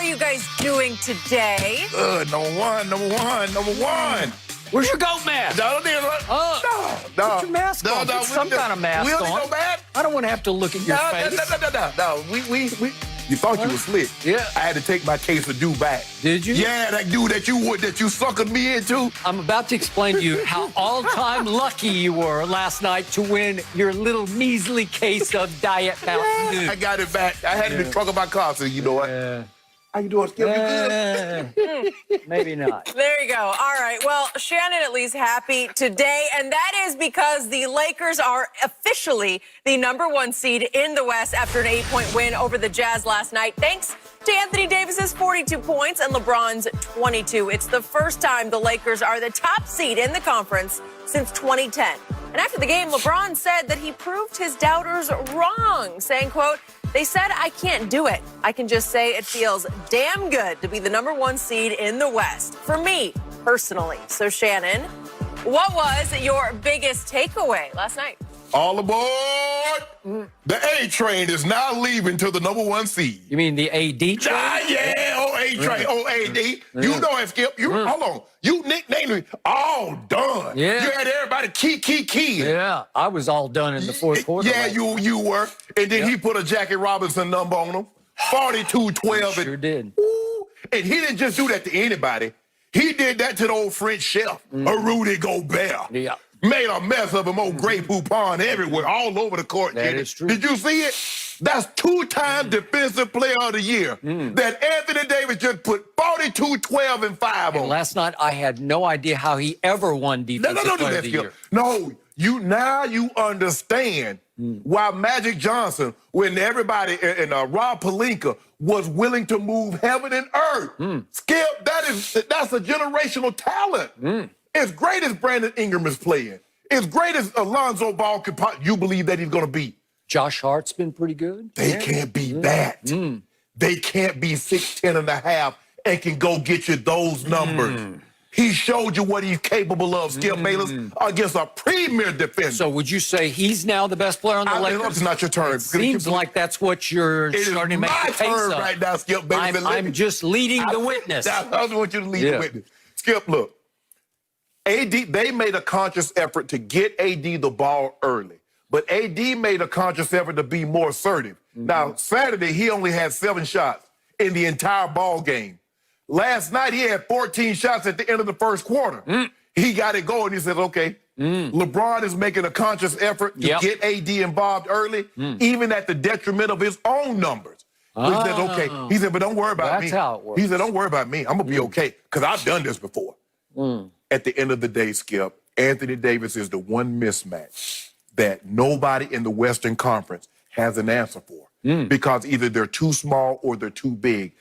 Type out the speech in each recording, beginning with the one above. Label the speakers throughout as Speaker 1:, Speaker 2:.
Speaker 1: are you guys doing today?
Speaker 2: Number one.
Speaker 3: Where's your goat mask?
Speaker 2: No.
Speaker 3: Put your mask on. Put some kind of mask
Speaker 2: we
Speaker 3: on.
Speaker 2: Go back.
Speaker 3: I don't want to have to look at your face.
Speaker 2: No. You thought you was slick.
Speaker 3: Yeah.
Speaker 2: I had to take my case of dude back.
Speaker 3: Did you?
Speaker 2: Yeah, that dude that you suckered me into.
Speaker 3: I'm about to explain to you how all-time lucky you were last night to win your little measly case of Diet Mountain Dew.
Speaker 2: I got it back. I had it in the trunk of my car, so you know what? How you doing, Skip? You good?
Speaker 3: Maybe not.
Speaker 1: There you go. All right. Well, Shannon at least happy today, and that is because the Lakers are officially the #1 seed in the West after an 8-point win over the Jazz last night, thanks to Anthony Davis's 42 points and LeBron's 22. It's the first time the Lakers are the top seed in the conference since 2010. And after the game, LeBron said that he proved his doubters wrong, saying, quote, "They said I can't do it. I can just say it feels damn good to be the #1 seed in the West. For me, personally." So, Shannon, what was your biggest takeaway last night?
Speaker 2: All aboard! The A train is now leaving to the #1 seed.
Speaker 3: You mean the AD train?
Speaker 2: A train, AD. You know it, Skip. Hold on. You nicknamed me all done.
Speaker 3: Yeah.
Speaker 2: You had everybody key.
Speaker 3: Yeah, I was all done in the fourth quarter.
Speaker 2: Yeah, you were. And then he put a Jackie Robinson number on him. 42-12.
Speaker 3: Sure did.
Speaker 2: Ooh, and he didn't just do that to anybody. He did that to the old French chef, a Rudy Gobert.
Speaker 3: Yeah.
Speaker 2: Made a mess of him, old Grey Poupon everywhere, all over the court.
Speaker 3: That is true.
Speaker 2: Did you see it? That's 2-time Defensive Player of the Year. That Anthony Davis just put 42, 12, and 5 on.
Speaker 3: Last night, I had no idea how he ever won Defensive Player of the Year.
Speaker 2: No, you understand why Magic Johnson, when everybody and Rob Pelinka was willing to move heaven and earth. Skip, that's a generational talent. As great as Brandon Ingram is playing, as great as Alonzo Ball you believe that he's going to be.
Speaker 3: Josh Hart's been pretty good.
Speaker 2: They can't be that. They can't be 6'10 and a half and can go get you those numbers. He showed you what he's capable of, Skip Bayless, against a premier defender.
Speaker 3: So would you say he's now the best player on the Lakers?
Speaker 2: It's not your turn.
Speaker 3: It seems like that's what you're starting to make the case
Speaker 2: turn
Speaker 3: of.
Speaker 2: right now, Skip Bayless.
Speaker 3: I'm just leading the witness.
Speaker 2: I just want you to lead the witness. Skip, look. AD, they made a conscious effort to get AD the ball early. But AD made a conscious effort to be more assertive. Now, Saturday, he only had 7 shots in the entire ball game. Last night, he had 14 shots at the end of the first quarter. He got it going. He said, okay, LeBron is making a conscious effort to get AD involved early, even at the detriment of his own numbers. He said, okay. He said, but don't worry about me.
Speaker 3: That's how it works.
Speaker 2: He said, don't worry about me. I'm going to be okay, because I've done this before. At the end of the day, Skip, Anthony Davis is the one mismatch that nobody in the Western Conference has an answer for. Because either they're too small or they're too big.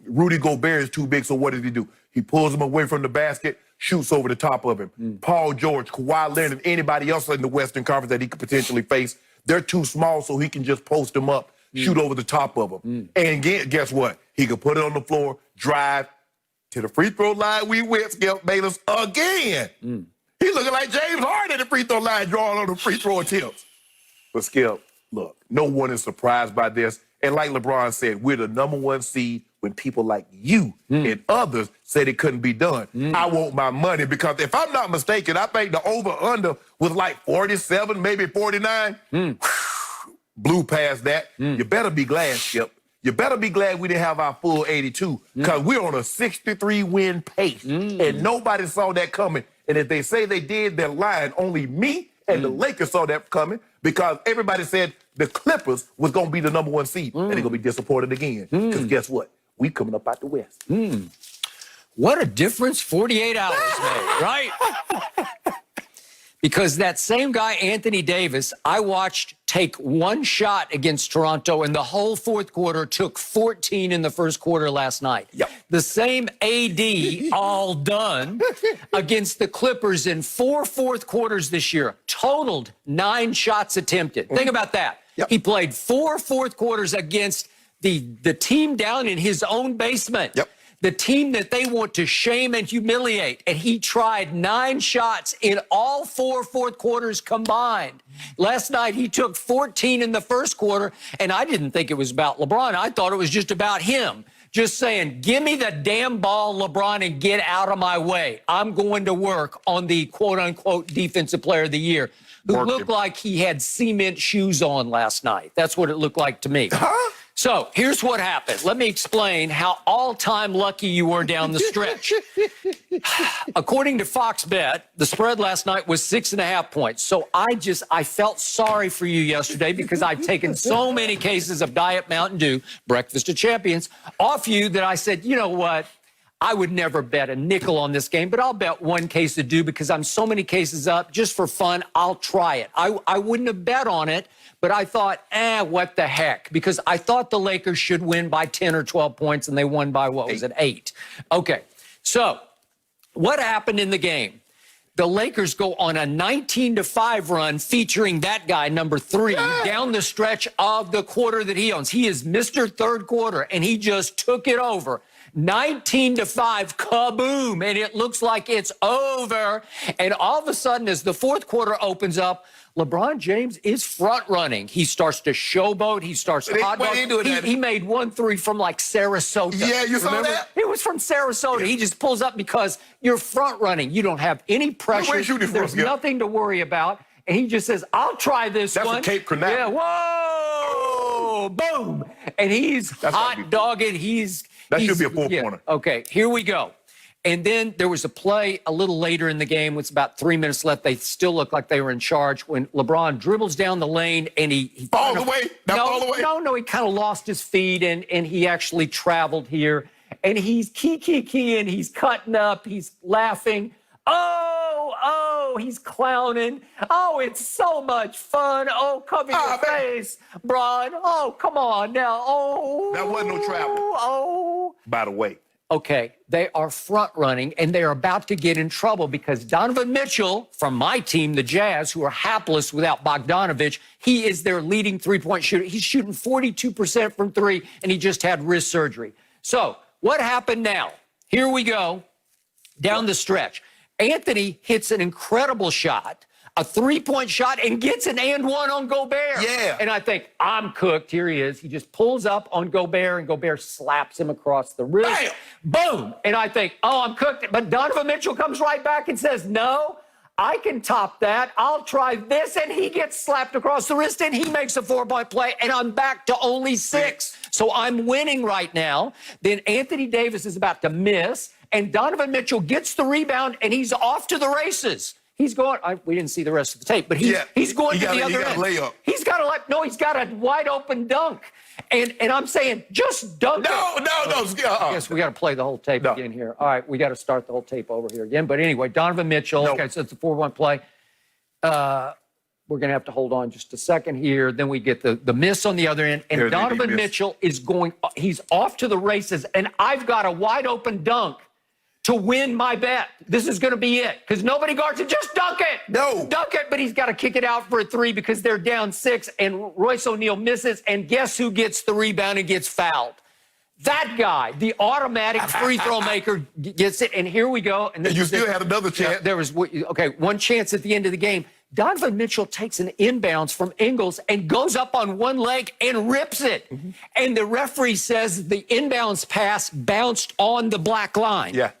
Speaker 2: Rudy Gobert is too big, so what does he do? He pulls him away from the basket, shoots over the top of him. Paul George, Kawhi Leonard, anybody else in the Western Conference that he could potentially face, they're too small, so he can just post them up, shoot over the top of them. And guess what? He can put it on the floor, drive to the free throw line. We went, Skip Bayless, again. He looking like James Harden at the free throw line, drawing on the free throw attempts. But Skip, look, no one is surprised by this. And like LeBron said, we're the #1 seed when people like you and others said it couldn't be done. I want my money because if I'm not mistaken, I think the over-under was like 47, maybe 49. Blew past that. You better be glad, Skip. You better be glad we didn't have our full 82 because we're on a 63-win pace, and nobody saw that coming. And if they say they did, they're lying. Only me and the Lakers saw that coming because everybody said the Clippers was going to be the #1 seed, and they're going to be disappointed again because guess what? We coming up out the West.
Speaker 3: What a difference 48 hours made, right? Because that same guy, Anthony Davis, I watched take 1 shot against Toronto in the whole fourth quarter, took 14 in the first quarter last night. The same AD, all done, against the Clippers in 4 fourth quarters this year, totaled 9 shots attempted. Think about that. He played 4 fourth quarters against the team down in his own basement. The team that they want to shame and humiliate. And he tried 9 shots in all 4 fourth quarters combined. Last night, he took 14 in the first quarter, and I didn't think it was about LeBron. I thought it was just about him. just saying, give me the damn ball, LeBron, and get out of my way. I'm going to work on the quote-unquote defensive player of the year, who looked like he had cement shoes on last night. That's what it looked like to me.
Speaker 2: Huh?
Speaker 3: So here's what happened. Let me explain how all-time lucky you were down the stretch. According to Fox Bet, the spread last night was 6.5 points. So I felt sorry for you yesterday because I've taken so many cases of Diet Mountain Dew, Breakfast of Champions, off you that I said, you know what? I would never bet a nickel on this game, but I'll bet one case of Dew because I'm so many cases up. Just for fun, I'll try it. I wouldn't have bet on it, but I thought, what the heck? Because I thought the Lakers should win by 10 or 12 points, and they won by, what was it, 8? Okay, so what happened in the game? The Lakers go on a 19-5 run featuring that guy, number 3, down the stretch of the quarter that he owns. He is Mr. Third Quarter, and he just took it over. 19-5, kaboom, and it looks like it's over. And all of a sudden, as the fourth quarter opens up, LeBron James is front running. He starts to showboat. He starts to hot dog. He made 1-3 from like Sarasota.
Speaker 2: Yeah, you saw that?
Speaker 3: It was from Sarasota. He just pulls up because you're front running. You don't have any pressure. There's nothing to worry about. And he just says, I'll try this one.
Speaker 2: That's a Cape Canaveral.
Speaker 3: Yeah, whoa, boom. And he's hot dogging.
Speaker 2: That should be a four-pointer.
Speaker 3: Okay, here we go. And then there was a play a little later in the game. With about 3 minutes left. They still looked like they were in charge when LeBron dribbles down the lane and he
Speaker 2: fall away.
Speaker 3: No, he kind of lost his feet and he actually traveled here. And he's keying, he's cutting up, he's laughing. Oh, he's clowning. Oh, it's so much fun. Oh, cover your face, Bron. Oh, come on now. Oh.
Speaker 2: That wasn't no travel.
Speaker 3: Oh.
Speaker 2: By the way.
Speaker 3: Okay, they are front running, and they're about to get in trouble because Donovan Mitchell from my team, the Jazz, who are hapless without Bogdanovich, he is their leading three-point shooter. He's shooting 42% from 3, and he just had wrist surgery. So what happened now? Here we go, down the stretch. Anthony hits an incredible shot, a three-point shot, and gets an and one on Gobert.
Speaker 2: Yeah.
Speaker 3: And I think, I'm cooked. Here he is. He just pulls up on Gobert, and Gobert slaps him across the wrist. Bam! Boom! And I think, I'm cooked. But Donovan Mitchell comes right back and says, no, I can top that. I'll try this. And he gets slapped across the wrist, and he makes a 4-point play, and I'm back to only 6. So I'm winning right now. Then Anthony Davis is about to miss, and Donovan Mitchell gets the rebound, and he's off to the races. He's going, we didn't see the rest of the tape, but he's going to the other end.
Speaker 2: Layup.
Speaker 3: He's got he's got a wide open dunk. And I'm saying, just dunk it.
Speaker 2: No.
Speaker 3: Yes, we got to play the whole tape again here. All right, we got to start the whole tape over here again. But anyway, Donovan Mitchell, okay, so it's a 4-1 play. We're going to have to hold on just a second here. Then we get the miss on the other end. And Donovan Mitchell is he's off to the races. And I've got a wide open dunk to win my bet. This is going to be it because nobody guards it. Just dunk it.
Speaker 2: No.
Speaker 3: Dunk it, but he's got to kick it out for a 3 because they're down 6, and Royce O'Neal misses, and guess who gets the rebound and gets fouled? That guy, the automatic free throw maker, gets it, and here we go. And
Speaker 2: you still had another chance.
Speaker 3: There was, one chance at the end of the game. Donovan Mitchell takes an inbounds from Ingles and goes up on one leg and rips it. Mm-hmm. And the referee says the inbounds pass bounced on the black line.
Speaker 2: Yeah.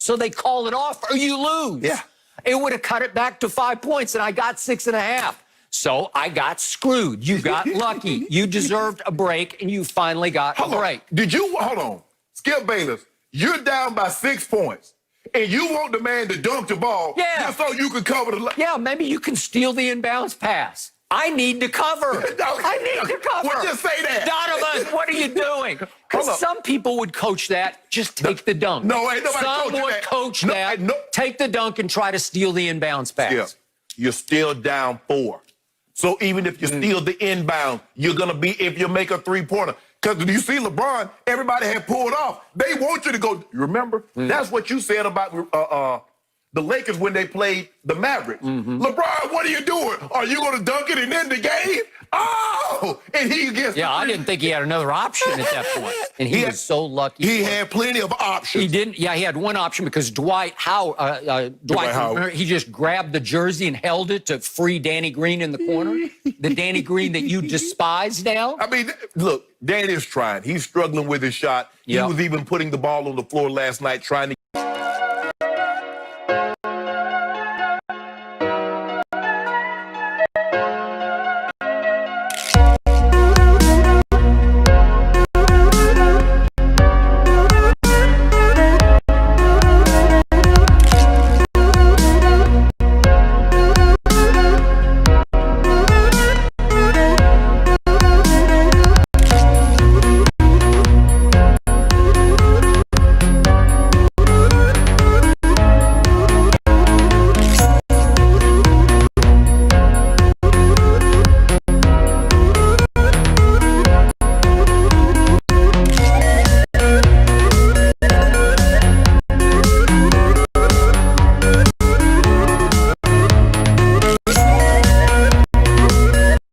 Speaker 3: So they call it off or you lose.
Speaker 2: Yeah.
Speaker 3: It would have cut it back to 5 points, and I got 6.5. So I got screwed. You got lucky. You deserved a break, and you finally got a break.
Speaker 2: Hold on. Skip Bayless, you're down by 6 points, and you want the man to dunk the ball just so you can cover the...
Speaker 3: Yeah, maybe you can steal the inbounds pass. I need to cover. I need to cover.
Speaker 2: Well, just say that.
Speaker 3: Donovan, what are you doing? Because some people would coach that, just take the dunk.
Speaker 2: No, ain't nobody
Speaker 3: Some would coach that, take the dunk and try to steal the inbounds pass.
Speaker 2: Yeah. You're still down 4. So even if you steal the inbound, you're going to be, if you make a 3-pointer. Because you see LeBron, everybody had pulled off. They want you to go. You remember? That's what you said about the Lakers when they played the Mavericks. LeBron, what are you doing? Are you going to dunk it and end the game? Oh! And he gets...
Speaker 3: Yeah, I didn't think he had another option at that point. And he was so lucky.
Speaker 2: He had plenty of options.
Speaker 3: He didn't. Yeah, he had one option because Dwight Howard, he just grabbed the jersey and held it to free Danny Green in the corner. The Danny Green that you despise now.
Speaker 2: I mean, look, Danny is trying. He's struggling with his shot. He was even putting the ball on the floor last night trying to